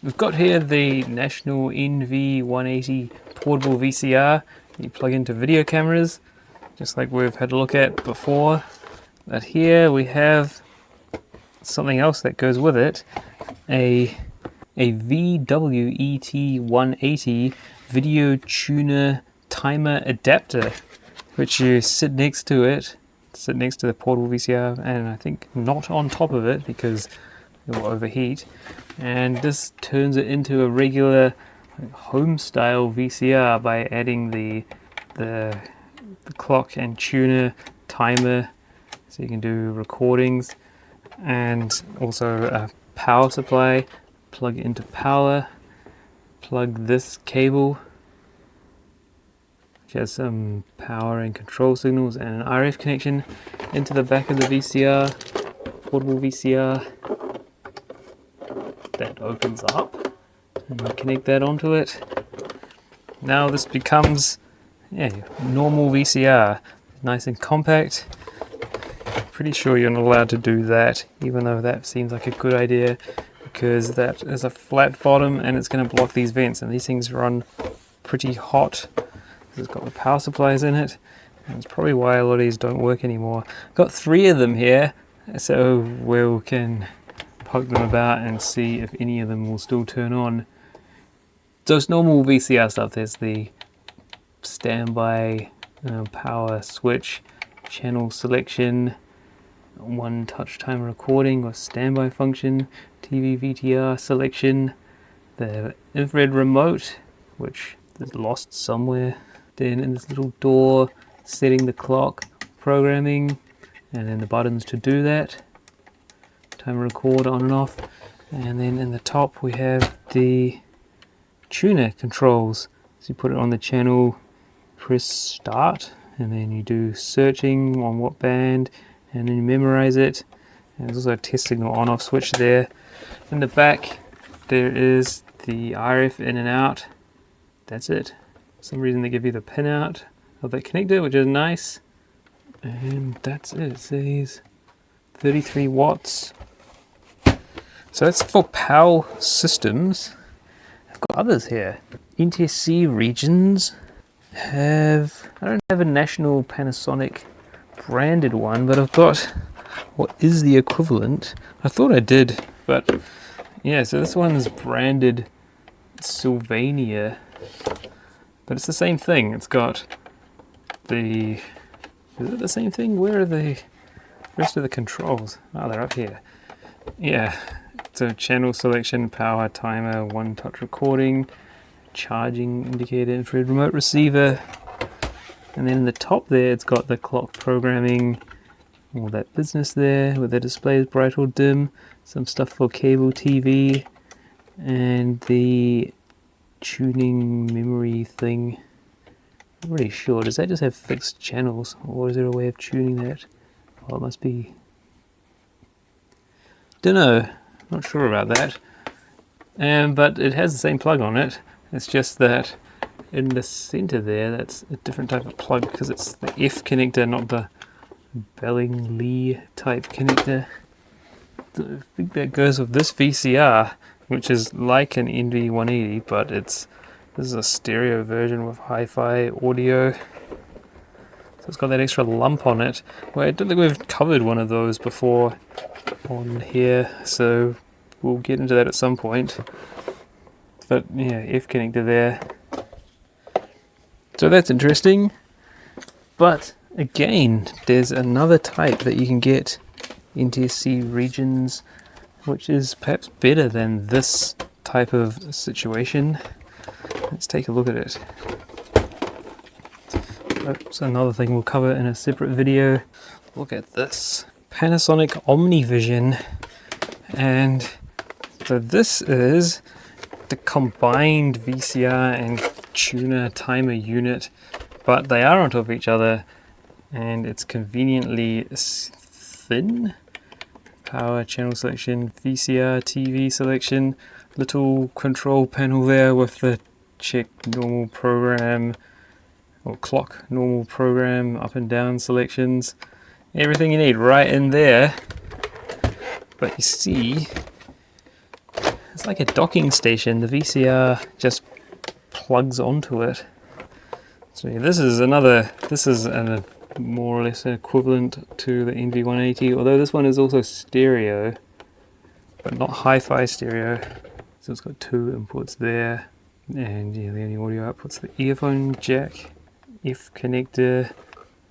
We've got here the National NV180 Portable VCR you plug into video cameras, just like we've had a look at before. But here we have something else that goes with it, a VW-ET180 video tuner timer adapter, which you sit next to the portable VCR, and I think not on top of it because it will overheat. And this turns it into a regular home style VCR by adding the clock and tuner timer, so you can do recordings, and also a power supply. Plug it into power, plug this cable which has some power and control signals and an RF connection into the back of the VCR, portable VCR. That opens up and you connect that onto it. Now this becomes normal VCR, nice and compact. Pretty sure you're not allowed to do that, even though that seems like a good idea, because that is a flat bottom and it's going to block these vents, and these things run pretty hot. It's got the power supplies in it, and it's probably why a lot of these don't work anymore. Got 3 of them here, so we can poke them about and see if any of them will still turn on. So it's normal VCR stuff. There's the standby power switch, channel selection, one touch time recording or standby function, TV VTR selection, the infrared remote, which is lost somewhere. Then in this little door, setting the clock, programming, and then the buttons to do that. Time record on and off. And then in the top we have the tuner controls. So you put it on the channel, press start, and then you do searching on what band, and then you memorize it. And there's also a test signal on off switch there. In the back there is the RF in and out. That's it. For some reason they give you the pin out of the connector, which is nice. And that's it. It says 33 watts. So that's for PAL systems. I've got others here. NTSC regions I don't have a national Panasonic branded one, but I've got what is the equivalent. I thought I did, but yeah, so this one is branded Sylvania, but it's the same thing. It's got is it the same thing? Where are the rest of the controls? Oh, they're up here. Yeah, so channel selection, power, timer, one touch recording, charging indicator, infrared remote receiver, and then in the top there it's got the clock programming, all that business there where the display is bright or dim, some stuff for cable TV, and the tuning memory thing. I'm not really sure, does that just have fixed channels, or is there a way of tuning that? Oh, it must be, don't know, not sure about that. But it has the same plug on it. It's just that in the center there, that's a different type of plug because it's the F connector, not the Belling-Lee type connector. I think that goes with this VCR, which is like an NV180, but this is a stereo version with hi-fi audio. So it's got that extra lump on it. Well, I don't think we've covered one of those before on here, so we'll get into that at some point. But yeah, F connector there. So that's interesting. But again, there's another type that you can get, NTSC regions, which is perhaps better than this type of situation. Let's take a look at it. That's another thing we'll cover in a separate video. Look at this Panasonic OmniVision, and so this is the combined VCR and tuner timer unit, but they are on top of each other, and it's conveniently thin. Power, channel selection, VCR, TV selection, little control panel there with the check normal program or clock normal program, up and down selections, everything you need right in there. But you see, It's like a docking station. The VCR just plugs onto it. So yeah, this is a more or less equivalent to the NV-180, although this one is also stereo, but not hi-fi stereo. So it's got 2 inputs there, and yeah, the only audio output's the earphone jack, F connector,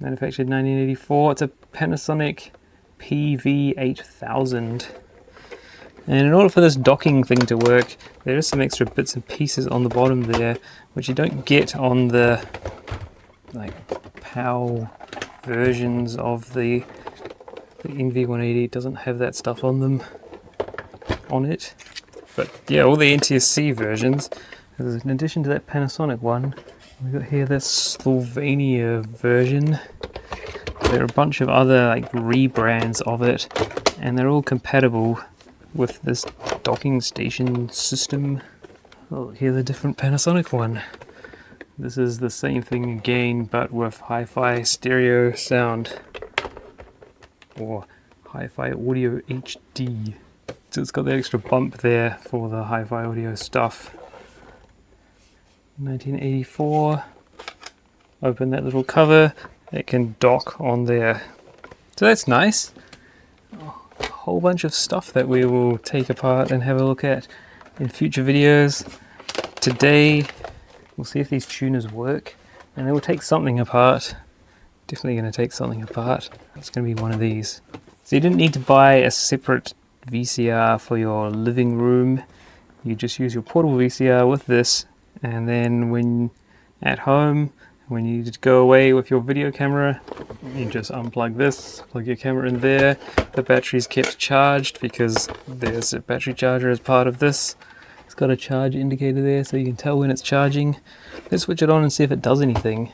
manufactured 1984. It's a Panasonic PV-8000. And in order for this docking thing to work, there is some extra bits and pieces on the bottom there, which you don't get on the like PAL versions of the NV-180. It doesn't have that stuff on it. But yeah, all the NTSC versions, in addition to that Panasonic one, we've got here this Sylvania version. There are a bunch of other like rebrands of it, and they're all compatible with this docking station system. Oh, here's a different Panasonic one. This is the same thing again, but with hi-fi stereo sound, or hi-fi audio HD. So it's got the extra bump there for the hi-fi audio stuff. 1984. Open that little cover. It can dock on there. So that's nice. A whole bunch of stuff that we will take apart and have a look at in future videos. Today we'll see if these tuners work, and then we'll take something apart. Definitely going to take something apart. It's going to be one of these. So you didn't need to buy a separate VCR for your living room. You just use your portable VCR with this, and then when at home, when you need to go away with your video camera, you just unplug this, plug your camera in there. The battery's kept charged because there's a battery charger as part of this. It's got a charge indicator there so you can tell when it's charging. Let's switch it on and see if it does anything.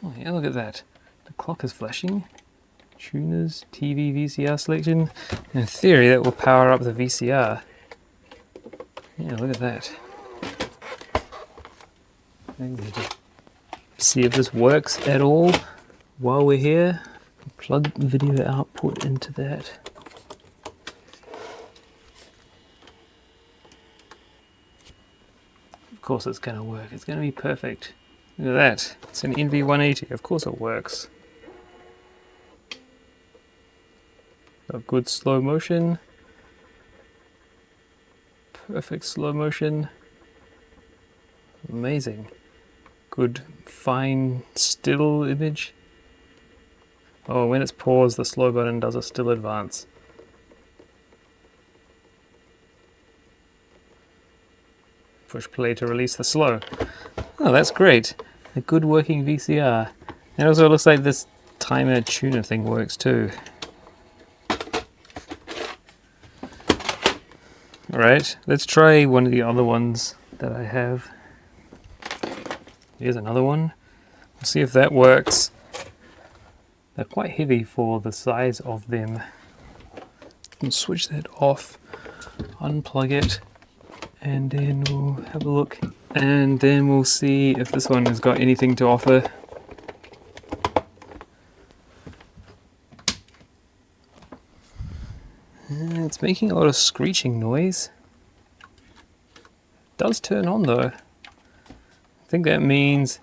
Oh yeah, look at that. The clock is flashing. Tuners, TV, VCR selection. In theory that will power up the VCR. Yeah, look at that. Just see if this works at all while we're here. Plug video output into that. Of course it's going to work. It's going to be perfect. Look at that. It's an NV-180. Of course it works. Got good slow motion. Perfect slow motion. Amazing. Good fine still image. Oh, when it's paused, the slow button does a still advance. Push play to release the slow. Oh, that's great. A good working VCR. And also it looks like this timer tuner thing works too. Alright, let's try one of the other ones that I have. Here's another one. We'll see if that works. They're quite heavy for the size of them. We'll switch that off, unplug it, and then we'll have a look. And then we'll see if this one has got anything to offer. It's making a lot of screeching noise. It does turn on though. I think that means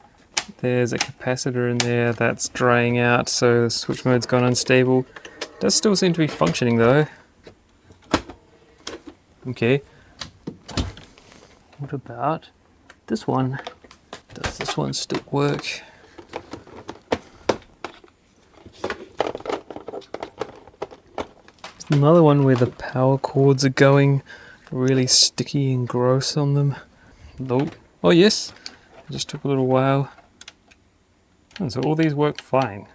there's a capacitor in there that's drying out, so the switch mode's gone unstable. It does still seem to be functioning though. Okay. What about this one? Does this one still work? There's another one where the power cords are going really sticky and gross on them. Nope. Oh yes, it just took a little while. And so all these work fine.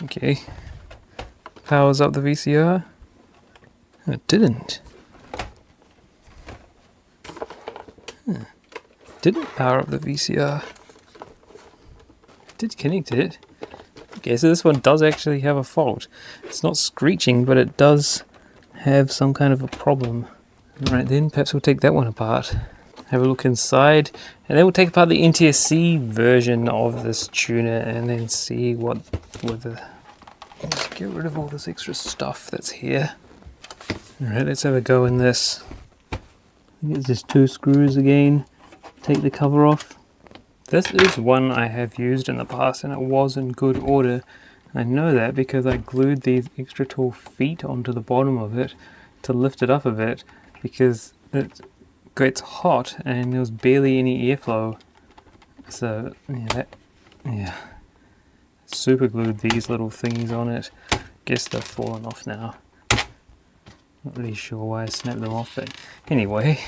Okay. Powers up the VCR. It didn't. Didn't power up the VCR. Did connect it. Okay, so this one does actually have a fault. It's not screeching, but it does have some kind of a problem. Right then, perhaps we'll take that one apart. Have a look inside, and then we'll take apart the NTSC version of this tuner and then see whether... Let's get rid of all this extra stuff that's here. Alright, let's have a go in this. I think it's just 2 screws again. Take the cover off. This is one I have used in the past and it was in good order. I know that because I glued these extra tall feet onto the bottom of it to lift it up a bit, because it gets hot and there was barely any airflow. So yeah, super glued these little thingies on it. Guess they've fallen off now. Not really sure why I snapped them off, but anyway,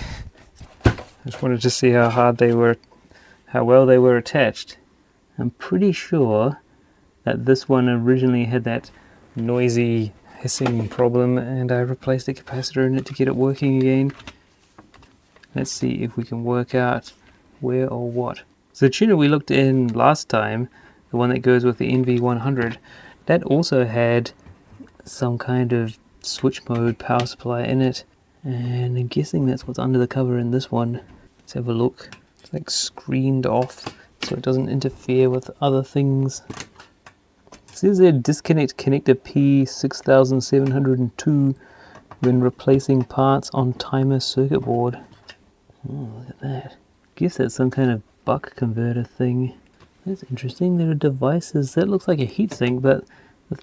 I just wanted to see how hard they were, how well they were attached. I'm pretty sure that this one originally had that noisy hissing problem and I replaced the capacitor in it to get it working again. Let's see if we can work out where or what. So the tuner we looked in last time, the one that goes with the NV100, that also had some kind of switch mode power supply in it, and I'm guessing that's what's under the cover in this one. Let's have a look. It's like screened off so it doesn't interfere with other things. It says there disconnect connector P6702 when replacing parts on timer circuit board. Oh, look at that. Guess that's some kind of buck converter thing. That's interesting. There are devices. That looks like a heatsink, but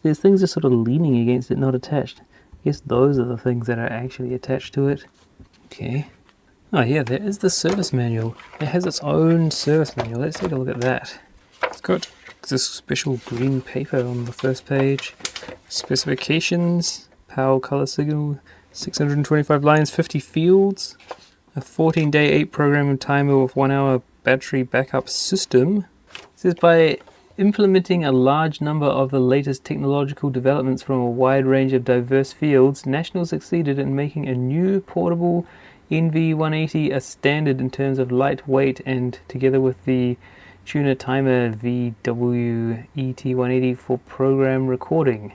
there's things just sort of leaning against it, not attached. I guess those are the things that are actually attached to it. Okay. Oh yeah, there is the service manual. It has its own service manual. Let's take a look at that. It's got this special green paper on the first page. Specifications, power color signal, 625 lines, 50 fields, a 14-day 8 programming timer with 1 hour battery backup system. It says by implementing a large number of the latest technological developments from a wide range of diverse fields, National succeeded in making a new portable NV180 a standard in terms of lightweight, and together with the tuner timer VW-ET180 for program recording.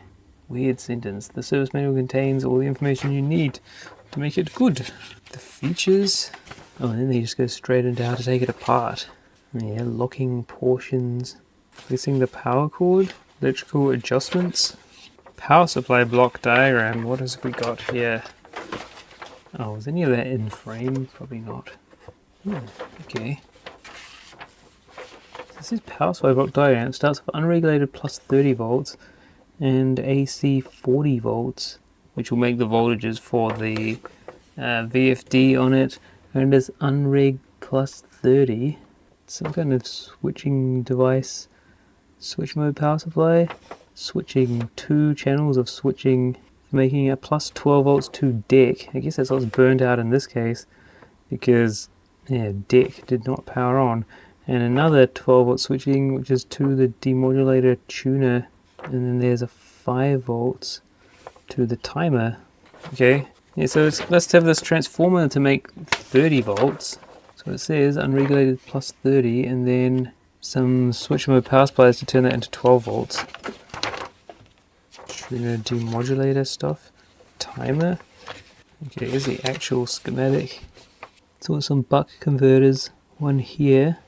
Weird sentence. The service manual contains all the information you need to make it good. The features. Oh, and then they just go straight into how to take it apart. Yeah, locking portions. Placing the power cord. Electrical adjustments. Power supply block diagram. What else have we got here? Oh, was any of that in frame? Probably not. Okay. This is power supply block diagram. It starts with unregulated plus 30 volts and AC 40 volts, which will make the voltages for the VFD on it, and as unreg plus 30. Some kind of switching device. Switch mode power supply. Switching 2 channels of switching, making a plus 12 volts to deck. I guess that's what's burned out in this case, because yeah, deck did not power on. And another 12 volt switching, which is to the demodulator tuner, and then there's a 5 volts to the timer. Okay, yeah, so let's have this transformer to make 30 volts. So it says unregulated plus 30, and then some switch mode power supplies to turn that into 12 volts. Tuner demodulator stuff. Timer. Okay, here's the actual schematic. So some buck converters. One here.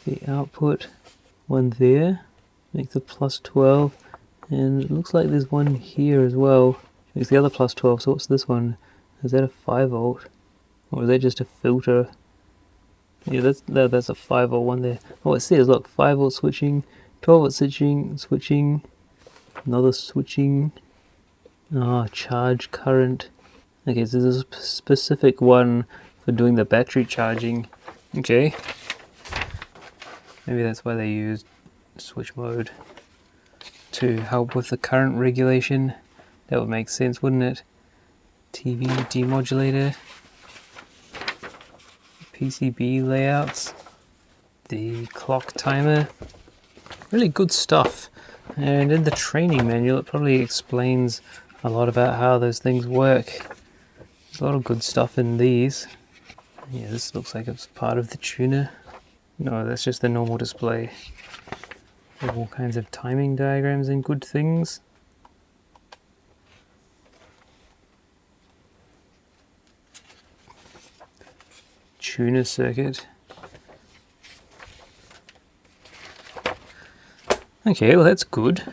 The output. One there. Make the plus 12. And it looks like there's one here as well. Makes the other plus 12. So what's this one? Is that a 5 volt? Or is that just a filter? Yeah, that's a 5 volt one there. Oh, it says, look, 5 volt switching, 12 volt switching, another switching, charge current. Okay, so there's a specific one for doing the battery charging. Okay. Maybe that's why they used switch mode to help with the current regulation. That would make sense, wouldn't it? TV demodulator. PCB layouts, the clock timer, really good stuff. And in the training manual it probably explains a lot about how those things work. There's a lot of good stuff in these. Yeah, this looks like it's part of the tuner. No, that's just the normal display. There are all kinds of timing diagrams and good things. Tuner circuit. Okay, well that's good.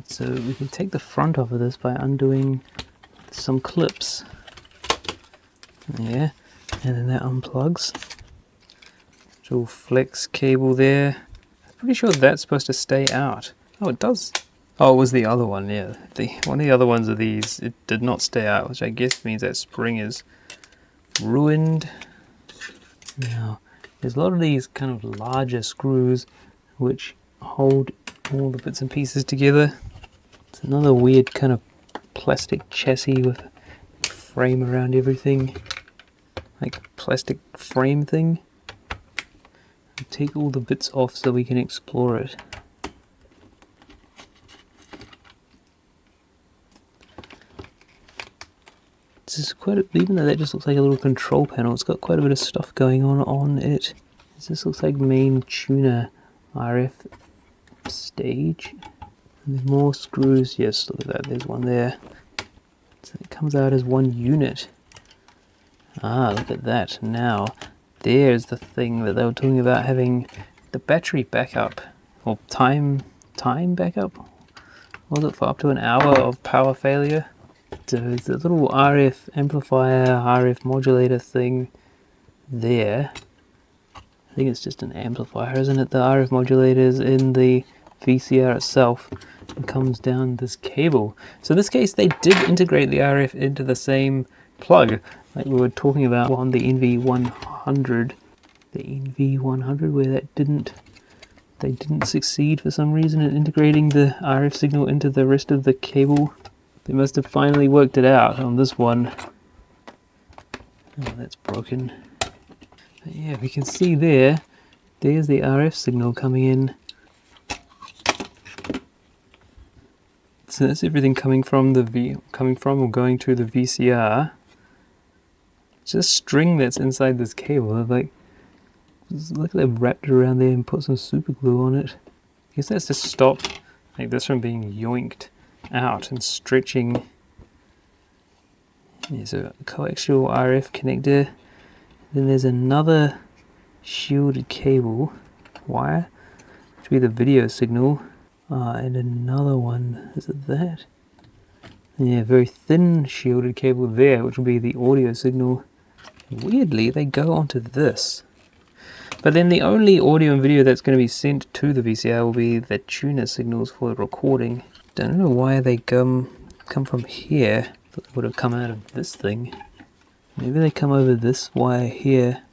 So we can take the front off of this by undoing the some clips. Yeah, and then that unplugs. Little flex cable there. I'm pretty sure that's supposed to stay out. Oh, it does. Oh, it was the other one, yeah. One of the other ones of these, it did not stay out, which I guess means that spring is ruined. Now, there's a lot of these kind of larger screws which hold all the bits and pieces together. It's another weird kind of plastic chassis with a frame around everything. Like a plastic frame thing. I'll take all the bits off so we can explore it. This is even though that just looks like a little control panel, it's got quite a bit of stuff going on it. This looks like main tuner RF stage. And there's more screws. Yes, look at that. There's one there. So it comes out as one unit. Ah, look at that. Now, there's the thing that they were talking about, having the battery backup, or time backup. Was it for up to an hour of power failure? So there's a little RF amplifier, RF modulator thing there. I think it's just an amplifier, isn't it? The RF modulator is in the VCR itself and comes down this cable. So in this case, they did integrate the RF into the same plug, like we were talking about on the NV100. The NV100, where they didn't succeed for some reason in integrating the RF signal into the rest of the cable. They must have finally worked it out on this one. Oh, that's broken. But yeah, we can see there's the RF signal coming in. So that's everything coming from or going to the VCR. It's just string that's inside this cable. Like, look, they've wrapped it around there and put some super glue on it. I guess that's to stop like this from being yoinked out and stretching. There's a coaxial RF connector. Then there's another shielded cable wire, which will be the video signal. And another one, is it that? Yeah, very thin shielded cable there, which will be the audio signal. Weirdly, they go onto this. But then the only audio and video that's going to be sent to the VCR will be the tuner signals for the recording. Don't know why they come from here. Thought they would have come out of this thing. Maybe they come over this wire here.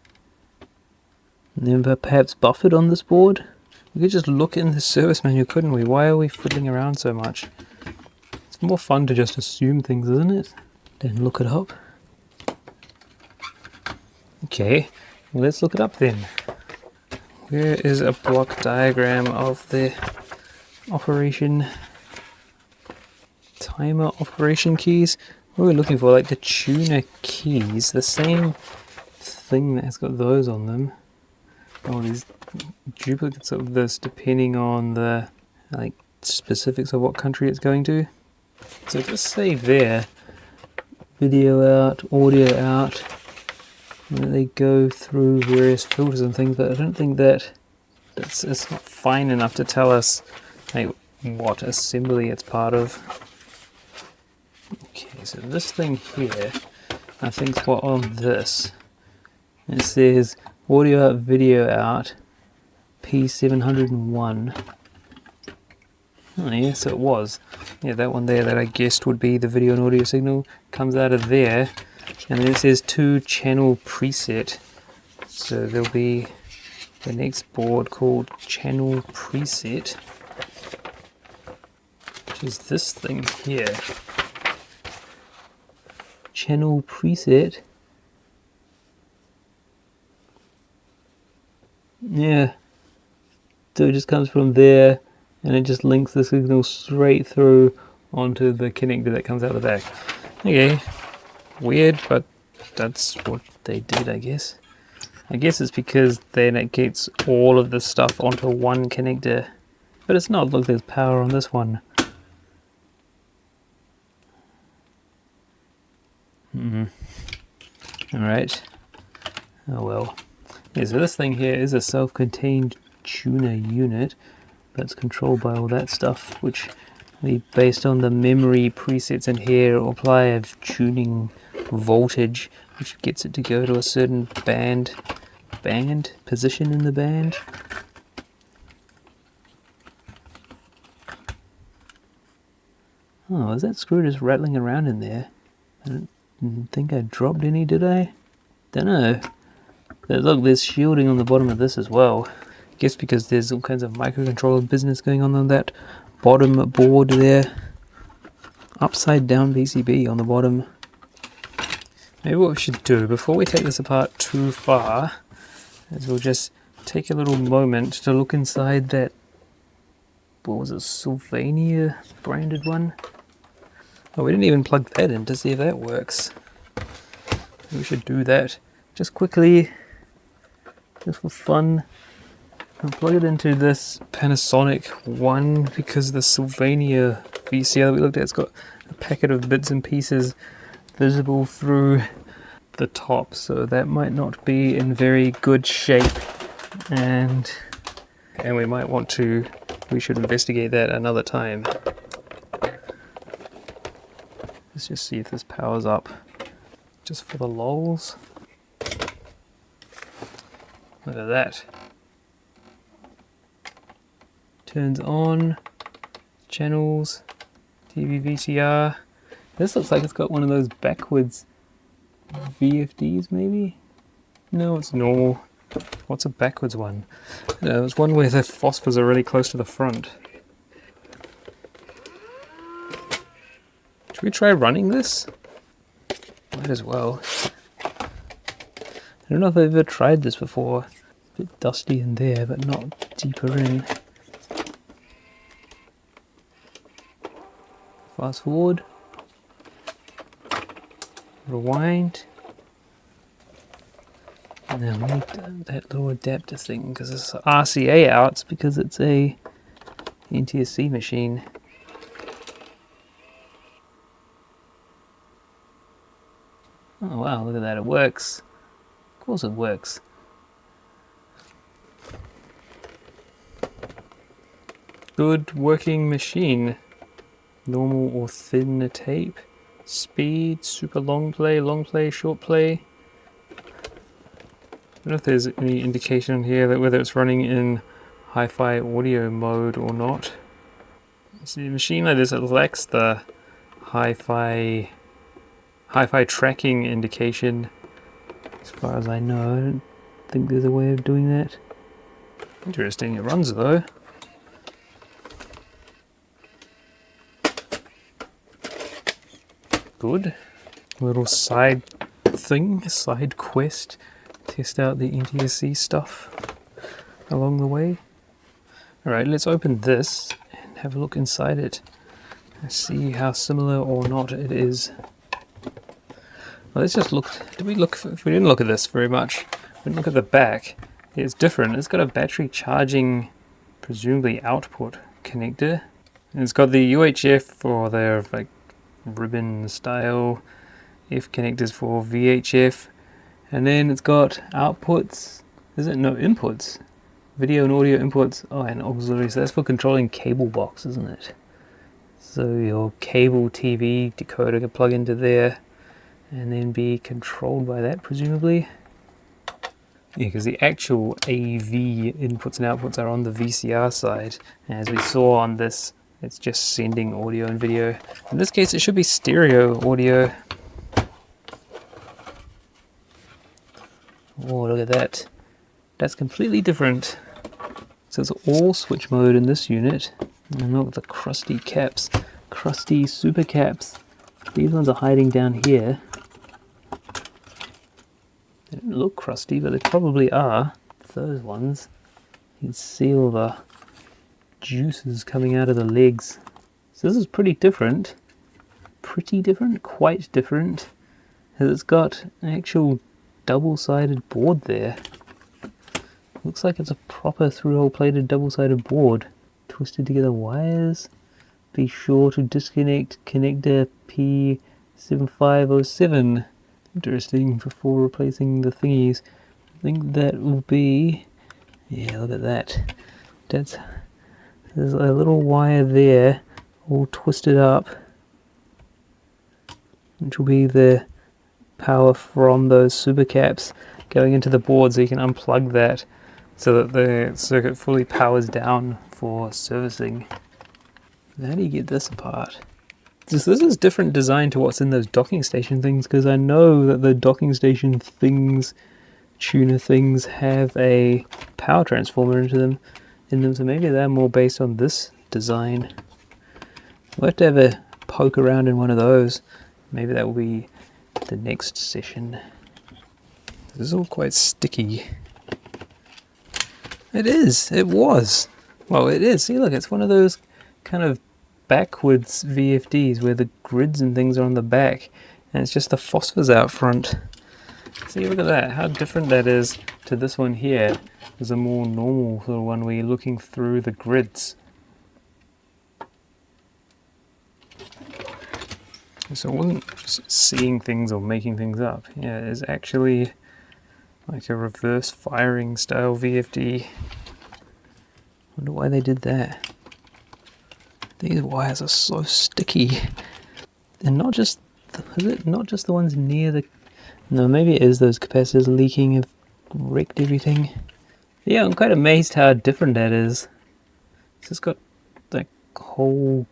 And then perhaps buffered on this board. We could just look in the service manual, couldn't we? Why are we fiddling around so much? It's more fun to just assume things, isn't it? Then look it up. Okay, well, let's look it up then. Where is a block diagram of the operation timer operation keys? What are we looking for? Like the tuner keys, the same thing that has got those on them. All these duplicates of this depending on the like specifics of what country it's going to. So just say there, video out, audio out, and then they go through various filters and things, but I don't think it's not fine enough to tell us like what assembly it's part of. Okay, so this thing here, I think what on this, it says audio out, video out, P701. Oh yeah, so it was. Yeah, that one there that I guessed would be the video and audio signal comes out of there. And then it says 2-channel preset. So there'll be the next board called channel preset, which is this thing here. Channel preset. Yeah. So it just comes from there and it just links the signal straight through onto the connector that comes out the back. Okay. Weird, but that's what they did, I guess. I guess it's because then it gets all of the stuff onto one connector. But it's not. Look, there's power on this one. Alright. Oh well. Yeah, so this thing here is a self-contained tuner unit that's controlled by all that stuff, which based on the memory presets in here, it'll apply a tuning voltage which gets it to go to a certain band position in the band. Oh, is that screw just rattling around in there? I didn't think I dropped any, did I? Dunno. But look, there's shielding on the bottom of this as well. I guess because there's all kinds of microcontroller business going on that bottom board there. Upside down PCB on the bottom. Maybe what we should do before we take this apart too far is we'll just take a little moment to look inside that, what was it, Sylvania branded one? Oh, we didn't even plug that in to see if that works. We should do that just quickly, just for fun. I'll plug it into this Panasonic one because the Sylvania VCR that we looked at, it's got a packet of bits and pieces visible through the top, so that might not be in very good shape, and we should investigate that another time. Let's just see if this powers up just for the lols. Look at that. Turns on, channels, TV VCR. This looks like it's got one of those backwards VFDs maybe? No, it's normal. What's a backwards one? No, it's one where the phosphors are really close to the front. Should we try running this? Might as well. I don't know if I've ever tried this before. A bit dusty in there, but not deeper in. Fast forward. Rewind. And then we need that little adapter thing because it's RCA outs because it's a NTSC machine. Oh wow, look at that, it works. Of course it works. Good working machine. Normal or thin tape. Speed, super long play, short play. I don't know if there's any indication here that whether it's running in hi-fi audio mode or not. See, a machine like this, it lacks the hi-fi tracking indication. As far as I know, I don't think there's a way of doing that. Interesting, it runs though. Good. Little side thing, side quest. Test out the NTSC stuff along the way. Alright, let's open this and have a look inside it and see how similar or not it is. Well, let's just look. We didn't look at this very much. We didn't look at the back. It's different. It's got a battery charging, presumably output connector. And it's got the UHF for their like ribbon style, F connectors for VHF, and then it's got outputs. Is it? No, inputs. Video and audio inputs. Oh, and auxiliary. So that's for controlling cable box, isn't it? So your cable TV decoder can plug into there and then be controlled by that, presumably. Yeah, because the actual AV inputs and outputs are on the VCR side. And as we saw on this, it's just sending audio and video. In this case, it should be stereo audio. Oh, look at that. That's completely different. So it's all switch mode in this unit. And look at the crusty caps. Crusty super caps. These ones are hiding down here. They don't look crusty, but they probably are. Those ones. You can see all the juices coming out of the legs. So this is pretty different. Pretty different? Quite different. Because it's got an actual double-sided board there. Looks like it's a proper through-hole plated double-sided board. Twisted together wires. Be sure to disconnect connector P7507. Interesting, before replacing the thingies. I think that will be... yeah, look at that. There's a little wire there all twisted up, which will be the power from those supercaps going into the board, so you can unplug that so that the circuit fully powers down for servicing. How do you get this apart? This is different design to what's in those docking station things, because I know that the docking station things, tuner things, have a power transformer in them, so maybe they're more based on this design. We'll have to have a poke around in one of those. Maybe that will be the next session. This is all quite sticky. It is. It was. Well, it is. See, look, it's one of those kind of backwards VFDs where the grids and things are on the back, and it's just the phosphors out front. See, look at that. How different that is to this one here. There's a more normal sort of one where you're looking through the grids. So it wasn't just seeing things or making things up. Yeah, it's actually like a reverse firing style VFD. Wonder why they did that. These wires are so sticky. And not just, is it not just the ones near the, no, maybe it is those capacitors leaking have wrecked everything. Yeah, I'm quite amazed how different that is. It's just got that whole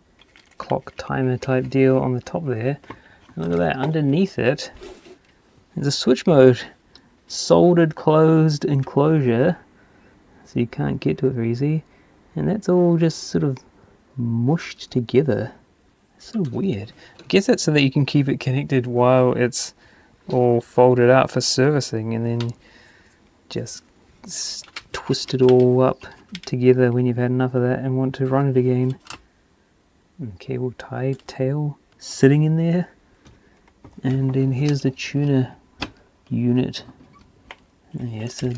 clock timer type deal on the top there. And look at that, underneath it, there's a switch mode. Soldered closed enclosure, so you can't get to it very easy. And that's all just sort of mushed together. It's so weird. I guess that's so that you can keep it connected while it's all folded out for servicing, and then just twist it all up together when you've had enough of that and want to run it again. And cable tie tail sitting in there, and then here's the tuner unit. And yeah, so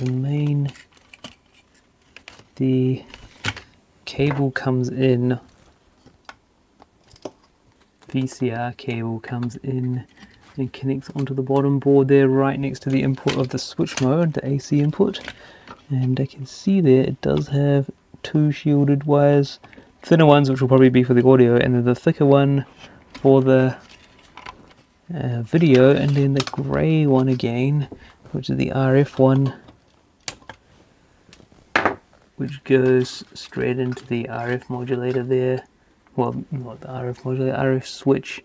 the cable comes in, VCR cable comes in and connects onto the bottom board there right next to the input of the switch mode, the AC input. And I can see there it does have two shielded wires, thinner ones which will probably be for the audio, and then the thicker one for the video, and then the grey one again, which is the RF one, which goes straight into the RF modulator there. Well, not the RF modulator, RF switch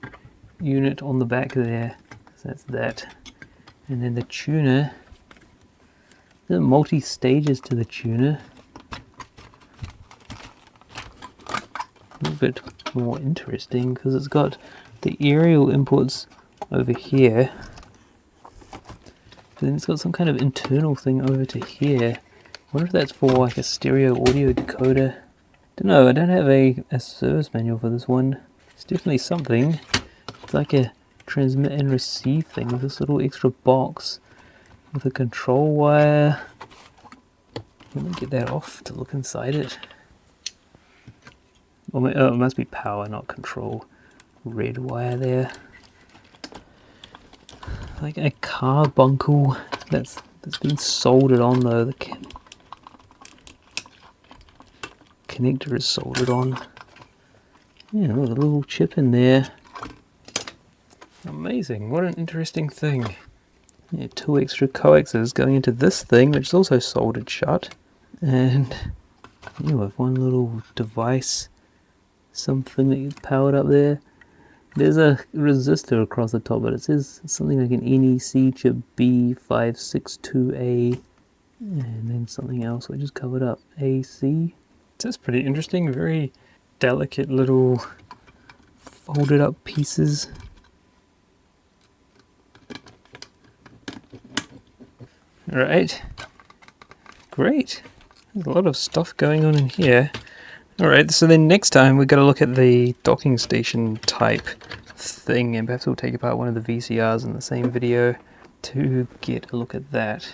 unit on the back there. So that's that. And then the tuner, there are multi-stages to the tuner. A little bit more interesting because it's got the aerial inputs over here. Then it's got some kind of internal thing over to here. I wonder if that's for like a stereo audio decoder. Don't know, I don't have a service manual for this one. It's definitely something. It's like a transmit and receive thing with this little extra box with a control wire. Let me get that off to look inside it. Oh, it must be power, not control. Red wire there. Like a carbuncle that's been soldered on though. The connector is soldered on. Yeah, look, a little chip in there. Amazing, what an interesting thing. Yeah, two extra coaxes going into this thing, which is also soldered shut. And you have one little device, something that gets powered up there. There's a resistor across the top, but it says something like an NEC chip B562A, and then something else which is covered up, AC. That's pretty interesting, very delicate little folded up pieces. Alright, great. There's a lot of stuff going on in here. Alright, so then next time we've got to look at the docking station type thing, and perhaps we'll take apart one of the VCRs in the same video to get a look at that.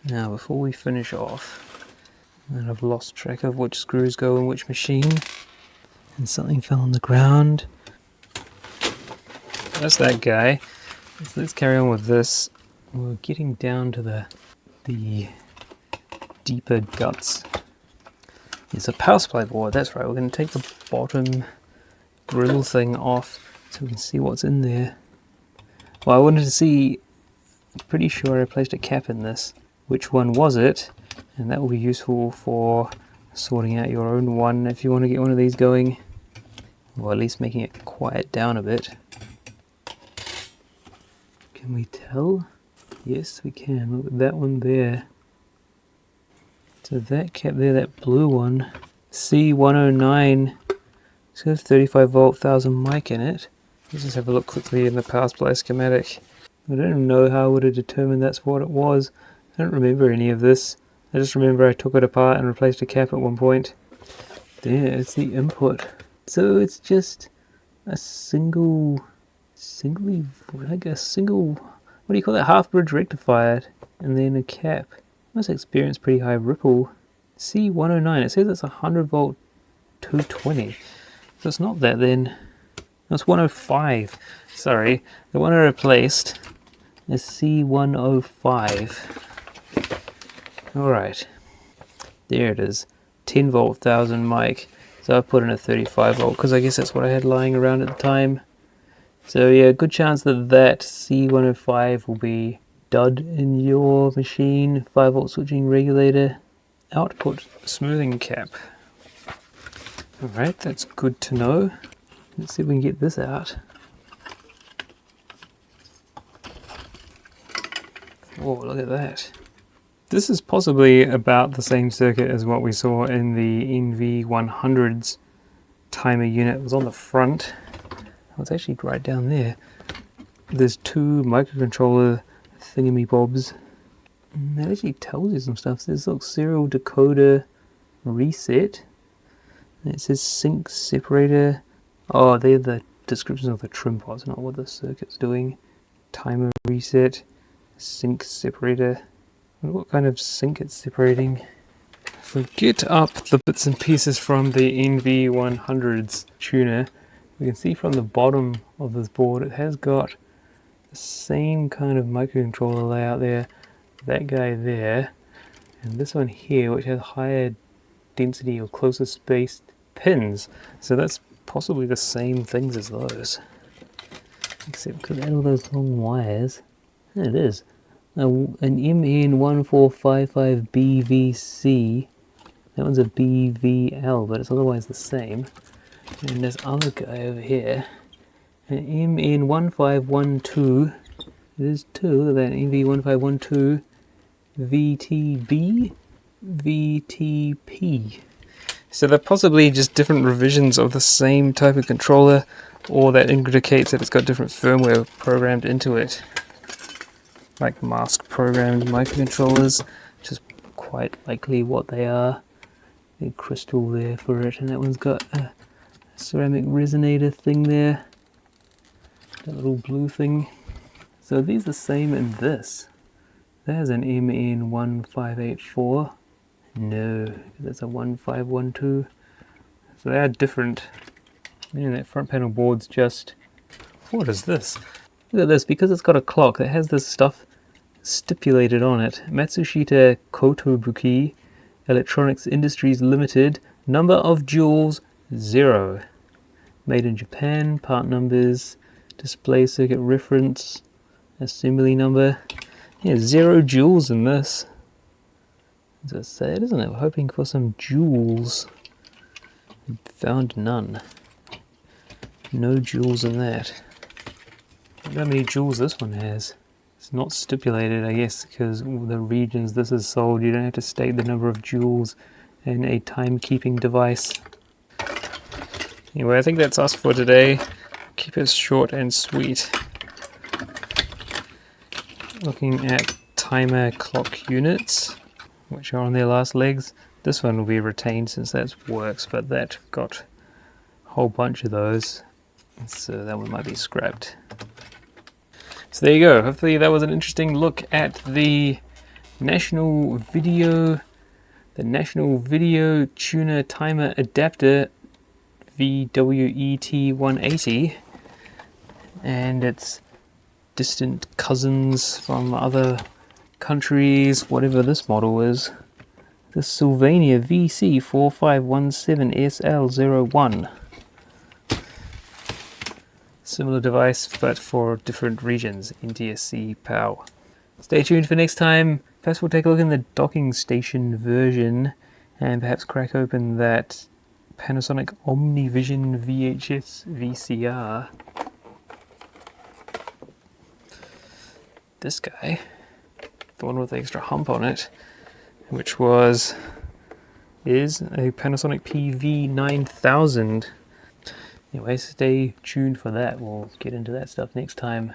Now before we finish off, and I've lost track of which screws go in which machine, and something fell on the ground. That's that guy. So let's carry on with this. We're getting down to the deeper guts. It's a power supply board, that's right. We're going to take the bottom grill thing off so we can see what's in there. Well, I wanted to see, pretty sure I placed a cap in this. Which one was it? And that will be useful for sorting out your own one if you want to get one of these going. Or at least making it quiet down a bit. Can we tell? Yes, we can. Look at that one there. So that cap there, that blue one, C109, it's got a 35 volt 1000 mic in it. Let's just have a look quickly in the power supply schematic. I don't know how I would have determined that's what it was. I don't remember any of this. I just remember I took it apart and replaced a cap at one point. There, it's the input. So it's just a single, what do you call that? Half bridge rectifier, and then a cap. Must experience pretty high ripple. C109, it says it's 100 volt 220. So it's not that then. That's 105. Sorry, the one I replaced is C105. Alright, there it is. 10 volt 1000 mic. So I put in a 35 volt because I guess that's what I had lying around at the time. So yeah, good chance that that C105 will be dud in your machine. 5 volt switching regulator. Output smoothing cap. Alright, that's good to know. Let's see if we can get this out. Oh, look at that. This is possibly about the same circuit as what we saw in the NV100's timer unit. It was on the front. Oh, it's actually right down there. There's two microcontroller thingamybobs. That actually tells you some stuff. It says, look, serial decoder reset. And it says sync separator. Oh, they're the descriptions of the trim pods, not what the circuit's doing. Timer reset, sync separator. I wonder what kind of sync it's separating. If we get up the bits and pieces from the NV100's tuner, we can see from the bottom of this board it has got the same kind of microcontroller layout there. That guy there, and this one here, which has higher density or closer spaced pins. So that's possibly the same things as those, except because it had all those long wires. There it is. An MN1455BVC. That one's a BVL, but it's otherwise the same. And this other guy over here, an MN1512. It is two. Look at that, MV1512 VTB VTP. So they're possibly just different revisions of the same type of controller, or that indicates that it's got different firmware programmed into it. Like mask programmed microcontrollers, which is quite likely what they are. Big crystal there for it, and that one's got a ceramic resonator thing there. That little blue thing. So are these the same in this? There's an MN1584. No, that's a 1512. So they are different. Man, that front panel board's just... What is this? Look at this, because it's got a clock that has this stuff stipulated on it. Matsushita Kotobuki Electronics Industries Limited. Number of joules 0. Made in Japan. Part numbers. Display circuit reference. Assembly number. Yeah, 0 joules in this. That's sad, isn't it? We're hoping for some joules. Found none. No joules in that. I wonder how many joules this one has. It's not stipulated, I guess, because the regions this is sold, you don't have to state the number of joules in a timekeeping device. Anyway, I think that's us for today. Keep it short and sweet. Looking at timer clock units, which are on their last legs. This one will be retained since that works, but that got a whole bunch of those, so that one might be scrapped. So there you go. Hopefully that was an interesting look at the National Video Tuner Timer Adapter VW-ET180 and its distant cousins from other countries, whatever this model is. The Sylvania VC4517SL01. Similar device, but for different regions, NTSC POW. Stay tuned for next time. First we'll take a look in the docking station version and perhaps crack open that Panasonic OmniVision VHS VCR. This guy, the one with the extra hump on it, which is a Panasonic PV9000. Anyway, stay tuned for that. We'll get into that stuff next time.